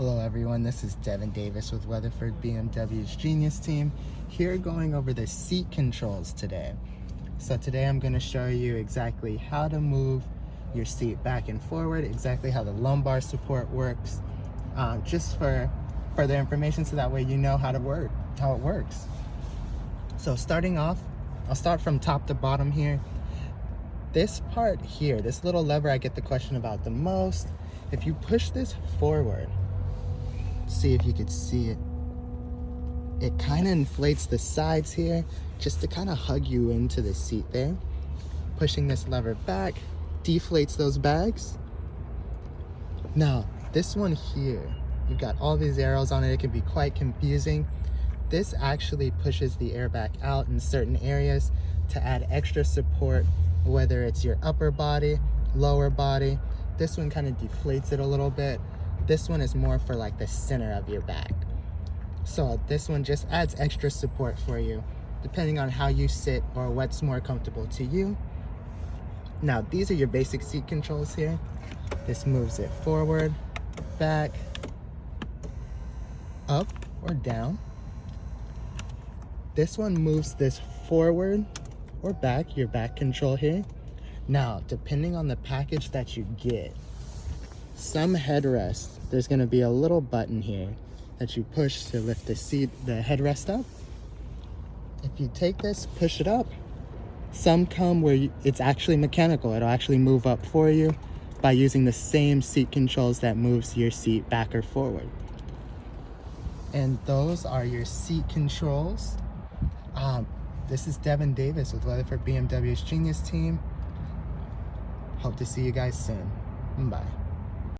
Hello everyone, this is Devin Davis with Weatherford BMW's Genius Team, here going over the seat controls today. So today I'm going to show you exactly how to move your seat back and forward, exactly how the lumbar support works, just for further information so that way you know how it works. So starting off, I'll start from top to bottom here. This part here, this little lever I get the question about the most. If you push this forward, see if you could see it, it kind of inflates the sides here just to kind of hug you into the seat there. Pushing this lever back deflates those bags. Now this one here, you've got all these arrows on it, it can be quite confusing. This actually pushes the air back out in certain areas to add extra support, whether it's your upper body, lower body. This one kind of deflates it a little bit. This one is more for like the center of your back. So this one just adds extra support for you, depending on how you sit or what's more comfortable to you. Now, these are your basic seat controls here. This moves it forward, back, up or down. This one moves this forward or back, your back control here. Now, depending on the package that you get, some headrests, there's going to be a little button here that you push to lift the headrest up. If you take this, push it up, some come where it's actually mechanical. It'll actually move up for you by using the same seat controls that moves your seat back or forward. And those are your seat controls. This is Devin Davis with Weatherford BMW's Genius Team. Hope to see you guys soon. Bye.